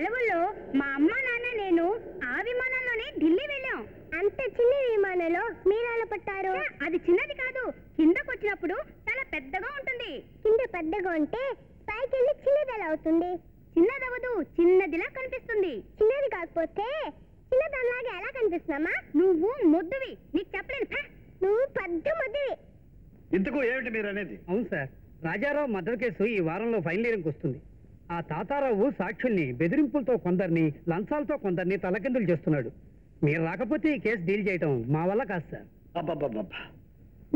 సెలవుల్లో మా అమ్మ నాన్న నేను ఆ విమానంలోనే ఢిల్లీ వెళ్ళాం. అంత చిన్న విమానంలో మీరెలా పట్టారు? అది చిన్నది కాదు, కిందకు వచ్చినప్పుడు చాలా పెద్దగా ఉంటుంది. కింద పెద్దగా ఉంటే పైకి వెళ్ళి చిన్నది ఎలా అవుతుంది? చిన్నదవదు, చిన్నదిలా కనిపిస్తుంది. చిన్నది కాకపోతే చిన్నదానిలాగా ఎలా కనిపిస్తున్నామా? నువ్వు ముద్దువి, నీకు చెప్పలేను. నువ్వు పెద్ద ముద్దువి. ఇంతకు ఏమిటి మీరు అనేది? అవును సార్, రాజారావు మర్డర్ కేసు ఈ వారంలో ఫైనల్ ఇయర్కి వస్తుంది. ఆ తాతారావు సాక్షుల్ని బెదిరింపులతో కొందరిని, లంచాలతో కొందరిని తలకిందులు చేస్తున్నాడు. మీరు రాకపోతే ఈ కేసు డీల్ చేయటం మా వల్ల కాదు సార్. అబ్బబ్బబ్బబ్బా,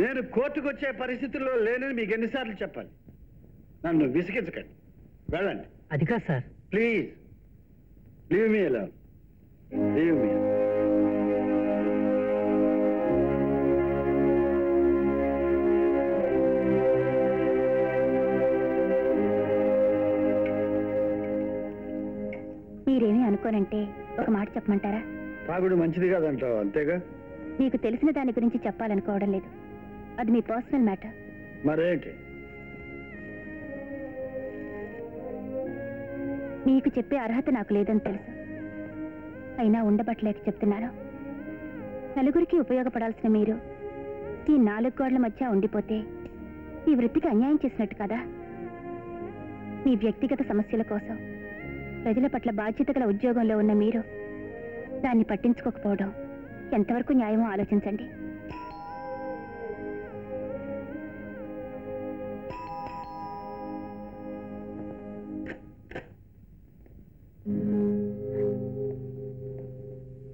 నేను కోర్టుకు వచ్చే పరిస్థితుల్లో లేనని మీకు ఎన్నిసార్లు చెప్పాలి? నన్ను విసిగించకండి, వెళ్ళండి. అది కాదు sir. Please leave me alone, leave me. మీరేమీ అనుకోనంటే ఒక మాట చెప్పమంటారా? తాగుడు మంచిది కాదంటావు, అంతేగా? మీకు తెలిసిన దాని గురించి చెప్పాలనుకోవడం లేదు, అది మీ పర్సనల్ మ్యాటర్. మరేంటి? మీకు చెప్పే అర్హత నాకు లేదని తెలుసు, అయినా ఉండబట్టలేక చెప్తున్నాను. నలుగురికి ఉపయోగపడాల్సిన మీరు ఈ 4 గోడల మధ్య ఉండిపోతే ఈ వృత్తికి అన్యాయం చేసినట్టు కదా. మీ వ్యక్తిగత సమస్యల కోసం ప్రజల పట్ల బాధ్యత గల ఉద్యోగంలో ఉన్న మీరు దాన్ని పట్టించుకోకపోవడం ఎంతవరకు న్యాయమో ఆలోచించండి.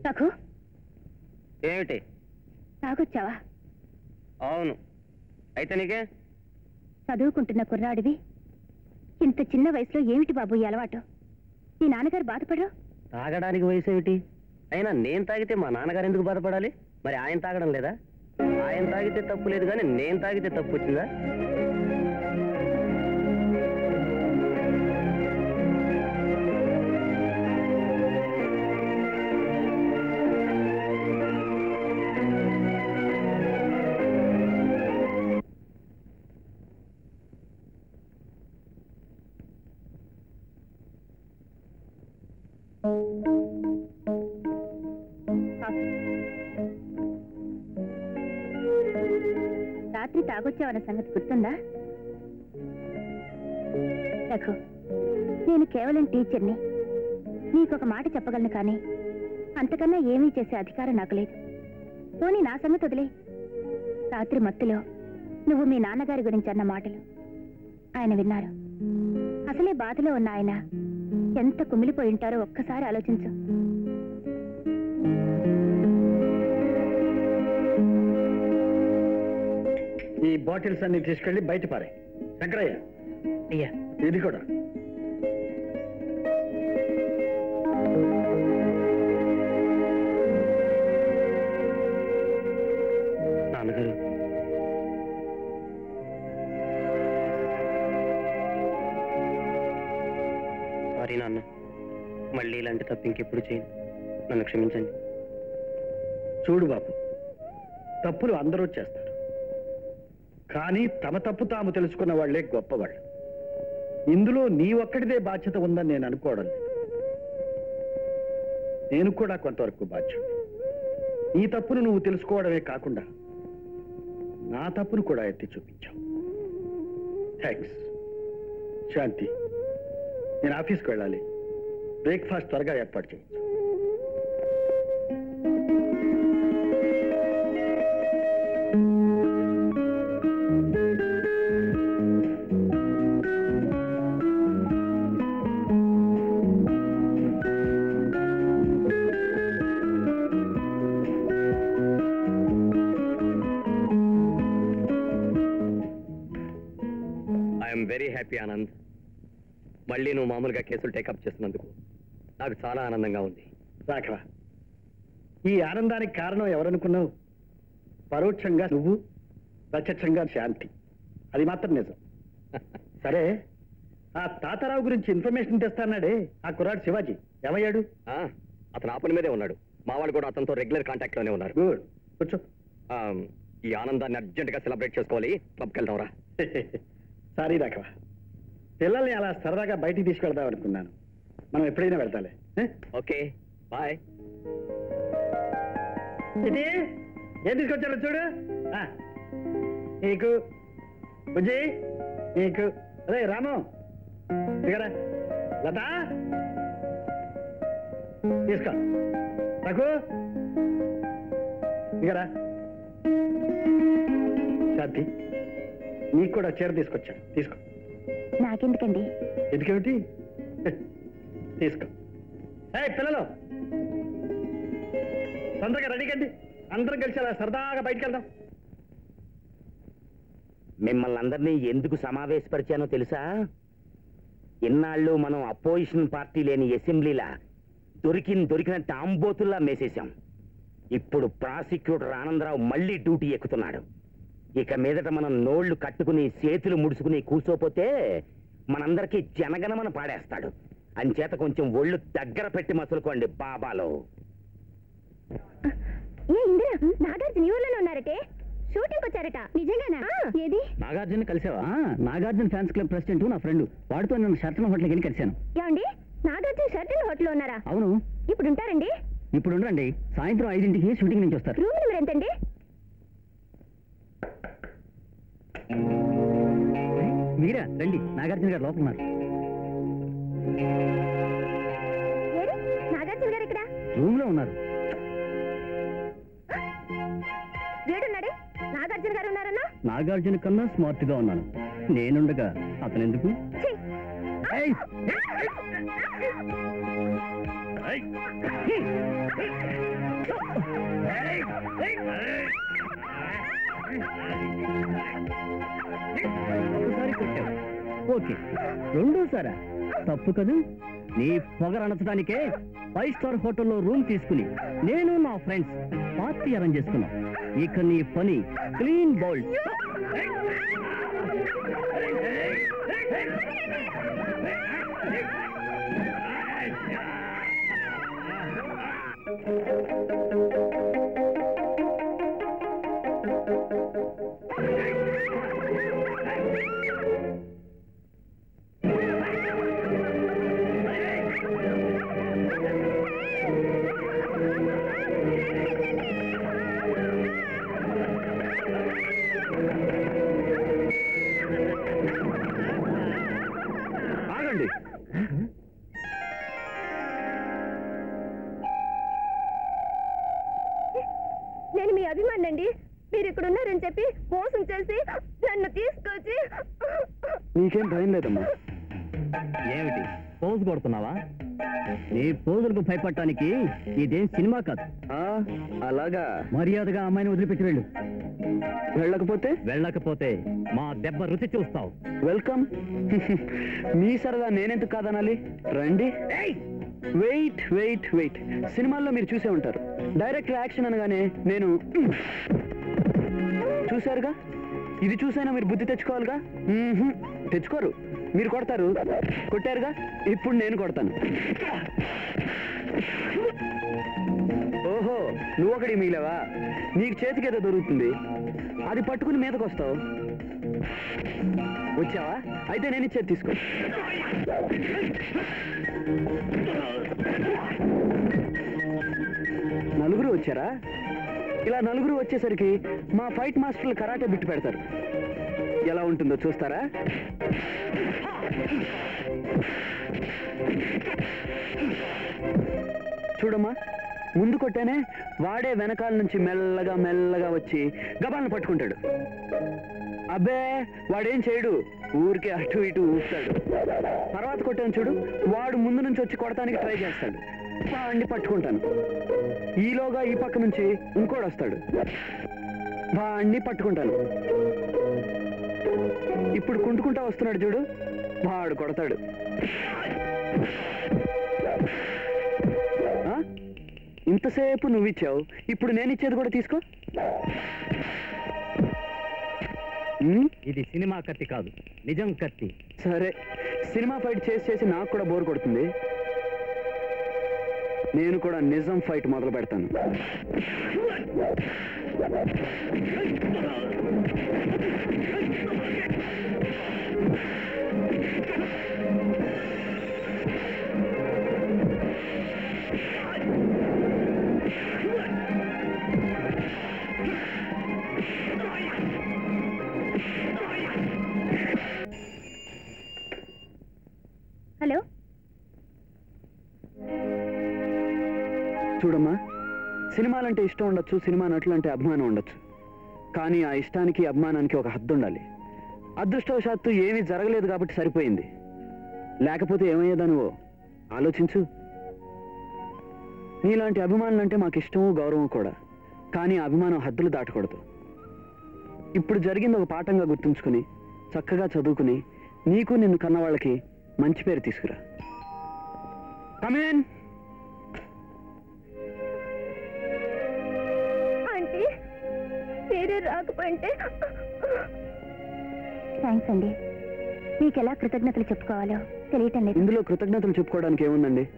రఘు, ఏమిటి? తాగొచ్చావా? అవును, అయితే నీకే? చదువుకుంటున్న కుర్రాడివి ఇంత చిన్న వయసులో ఏమిటి బాబు ఈ అలవాటు? మీ నాన్నగారు బాధపడరు? తాగడానికి వయసు ఏమిటి? అయినా నేను తాగితే మా నాన్నగారు ఎందుకు బాధపడాలి? మరి ఆయన తాగడం లేదా? ఆయన తాగితే తప్పు లేదు, కానీ నేను తాగితే తప్పు వచ్చిందా? రాత్రి తాగొచ్చావన్న సంగతి గుర్తుందా? రఘు, నేను కేవలం టీచర్ని. నీకొక మాట చెప్పగలను, కానీ అంతకన్నా ఏమీ చేసే అధికారం నాకు లేదు. పోనీ నా సంగతి వదిలే. రాత్రి మత్తులో నువ్వు మీ నాన్నగారి గురించి అన్న మాటలు ఆయన విన్నారు. అసలే బాధలో ఉన్న ఆయన ఎంత కుమిలిపోయి ఉంటారో ఒక్కసారి ఆలోచించు. ఈ బాటిల్స్ అన్ని తీసుకెళ్లి బయట పారే. శంకరయ్య, అయ్యా, ఇది కూడా. నాన్నగారు, సారీ నాన్న, మళ్ళీ ఇలాంటి తప్పు ఇంకెప్పుడు చేయను, నన్ను క్షమించండి. చూడు బాబు, తప్పులు అందరూ చేస్తారు, కానీ తమ తప్పు తాము తెలుసుకున్న వాళ్లే గొప్పవాళ్ళు. ఇందులో నీ ఒక్కడిదే బాధ్యత ఉందని నేను అనుకోవడం లేదు. నేను కూడా కొంతవరకు బాధ్యత. నీ తప్పును నువ్వు తెలుసుకోవడమే కాకుండా నా తప్పును కూడా ఎత్తి చూపించావు. థ్యాంక్స్. శాంతి, నేను ఆఫీస్కి వెళ్ళాలి. బ్రేక్ఫాస్ట్ త్వరగా ఏర్పాటు చేయొచ్చు. I'm very happy Anand. మళ్ళీ నువ్వు మామూలుగా కేసులు టేకప్ చేస్తున్నందుకు నాకు చాలా ఆనందంగా ఉంది. రాఘవ, ఈ ఆనందానికి కారణం ఎవరనుకున్నావు? పరోక్షంగా నువ్వు, ప్రత్యక్షంగా శాంతి. అది మాత్రం నిజం. సరే, ఆ తాతారావు గురించి ఇన్ఫర్మేషన్ తెస్తాన్నాడే ఆ కుర్రాడు శివాజీ ఏమయ్యాడు? అతను ఆ పని మీదే ఉన్నాడు. మా వాళ్ళు కూడా అతనితో రెగ్యులర్ కాంటాక్ట్ లోనే ఉన్నారు. గుడ్, కూర్చో. ఈ ఆనందాన్ని అర్జెంట్ గా సెలబ్రేట్ చేసుకోవాలి. క్లబ్కి వెళ్దాంరా. సారీ రాఘవ, పిల్లల్ని అలా సరదాగా బయటికి తీసుకెళ్దాం అనుకున్నాను. మనం ఎప్పుడైనా వెళ్తాలే. Okay bye. ఇది ఏం తీసుకొచ్చారో చూడు. నీకు బుజ్జి, నీకు అదే రాము, దిగరా. లత తీసుకో. రఘు దిగరా. శాంతి నీకు కూడా చీర తీసుకొచ్చాను, తీసుకో. నాకెందుకండి? ఎందుకేమిటి, తీసుకో. పిల్లలు తొందరగా రెడీ కండి, అందరం కలిసి అలా సరదాగా బయటికి వెళ్దాం. మిమ్మల్ని అందరినీ ఎందుకు సమావేశపరిచానో తెలుసా? ఇన్నాళ్ళు మనం అపోజిషన్ పార్టీ లేని అసెంబ్లీలా దొరికినంత ఆంబోతుల్లా మేసేశాం. ఇప్పుడు ప్రాసిక్యూటర్ ఆనందరావు మళ్ళీ డ్యూటీ ఎక్కుతున్నాడు. ఇక మీదట మనం నోళ్లు కట్టుకుని చేతులు ముడుచుకుని కూర్చోపోతే మనందరికీ జనగణమన పాడేస్తాడు. అంచేత కొంచెం ఒళ్ళు దగ్గర పెట్టి మసులుకోండి బాబాలో. నాగార్జున ఈ ఊర్లోనే ఉన్నారటే, షూటింగ్ వచ్చారట. నిజంగానా? ఏది? నాగార్జున కలిసావా? నాగార్జున ఫ్యాన్స్ క్లబ్ ప్రెసిడెంట్ నా ఫ్రెండ్, వాడితో నేను షర్టన్ హోటల్కి వెళ్ళి కలిశాను. ఏమండి, నాగార్జున షర్టన్ హోటల్లో ఉన్నారా? అవును. ఇప్పుడు ఉంటారండి? ఇప్పుడు ఉండండి, సాయంత్రం 5ంటికి షూటింగ్ నుంచి వస్తారు. రూమ్ నెంబర్ ఎంతండి? మీరా రండి, నాగార్జున గారు లోపల ఉన్నారు. నాగార్జున గారు ఇక్కడ రూమ్ లో ఉన్నారు. వీడున్నాడే, నాగార్జున గారు ఉన్నారన్నా? నాగార్జున కన్నా స్మార్ట్ గా ఉన్నాను నేనుండగా అతను ఎందుకు? ఒకసారి కొట్టావు, ఓకే. రెండోసారా? తప్పు కదా. నీ పొగరు అణచడానికే 5 స్టార్ హోటల్లో రూమ్ తీసుకుని నేను నా ఫ్రెండ్స్ పార్టీ అరేంజ్ చేసుకున్నాం. ఇక నీ పని క్లీన్ బౌల్డ్. ఆగండి. నేను మీ అభిమానండి. మీరు ఇక్కడ ఉన్నారని చెప్పి మోసం చేసి నన్ను తీసుకొచ్చి. నీకేం భయం లేదమ్మా. ఏమిటి పోజు కొడుతున్నావా? నీ పోజులకు భయపడటానికి ఇదేం సినిమా కాదు. అలాగా? మర్యాదగా అమ్మాయిని వదిలిపెట్టి వెళ్ళు. వెళ్ళకపోతే మా దెబ్బ రుచి చూస్తావు. వెల్కమ్. మీ సరదా నేనెందుకు కాదనాలి? రండి. వెయిట్ వెయిట్ వెయిట్, సినిమాల్లో మీరు చూసే ఉంటారు, డైరెక్ట్ యాక్షన్ అనగానే నేను చూశారుగా. ఇది చూసైనా మీరు బుద్ధి తెచ్చుకోవాలిగా. తెచ్చుకోరు, మీరు కొడతారు. కొట్టారుగా, ఇప్పుడు నేను కొడతాను. ఓహో, నువ్వు ఒకటి మిగిలావా? నీకు చేతికి ఏదో దొరుకుతుంది, అది పట్టుకుని మీదకి వస్తావు. వచ్చావా? అయితే నేను ఇచ్చేది తీసుకో. నలుగురు వచ్చారా? ఇలా నలుగురు వచ్చేసరికి మా ఫైట్ మాస్టర్లు కరాటే బిట్టు పెడతారు. ఎలా ఉంటుందో చూస్తారా? చూడమ్మా, ముందు కొట్టానే వాడే వెనకాల నుంచి మెల్లగా మెల్లగా వచ్చి గబాలను పట్టుకుంటాడు. అబ్బే, వాడేం చేయడు, ఊరికే అటు ఇటు ఊస్తాడు. తర్వాత కొట్టాను చూడు, వాడు ముందు నుంచి వచ్చి కొడటానికి ట్రై చేస్తాడు. వాడిని పట్టుకుంటాను. ఈలోగా ఈ పక్క నుంచి ఇంకోడు వస్తాడు, వాడిని పట్టుకుంటాను. ఇప్పుడు కుంటుకుంటా వస్తున్నాడు చూడు, వాడు కొడతాడు. ఇంతసేపు నువ్విచ్చావు, ఇప్పుడు నేను ఇచ్చేది కూడా తీసుకో. ఇది సినిమా కత్తి కాదు, నిజం కత్తి. సరే, సినిమా ఫైట్ చేసి చేసి నాకు కూడా బోర్ కొడుతుంది. నేను కూడా నిజం ఫైట్ మొదలు పెడతాను. హలో. చూడమ్మా, సినిమాలంటే ఇష్టం ఉండొచ్చు, సినిమా నటులంటే అభిమానం ఉండొచ్చు. కానీ ఆ ఇష్టానికి అభిమానానికి ఒక హద్దు ఉండాలి. అదృష్టవశాత్తు ఏమీ జరగలేదు కాబట్టి సరిపోయింది. లేకపోతే ఏమయ్యేదా నువ్వు ఆలోచించు. నీలాంటి అభిమానులంటే మాకు ఇష్టము గౌరవం కూడా. కానీ ఆ అభిమానం హద్దులు దాటకూడదు. ఇప్పుడు జరిగింది ఒక పాఠంగా గుర్తుంచుకుని చక్కగా చదువుకుని నీకు నిన్ను కన్నవాళ్ళకి మంచి పేరు తీసుకురా. కమేన్. అంటే మీరే రాకపోయింటే. థ్యాంక్స్ అండి. మీకు ఎలా కృతజ్ఞతలు చెప్పుకోవాలో తెలియటం లేదు. ఇందులో కృతజ్ఞతలు చెప్పుకోవడానికి ఏముందండి?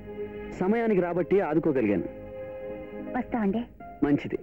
సమయానికి రాబట్టి ఆదుకోగలిగాను. వస్తా అండి. మంచిది.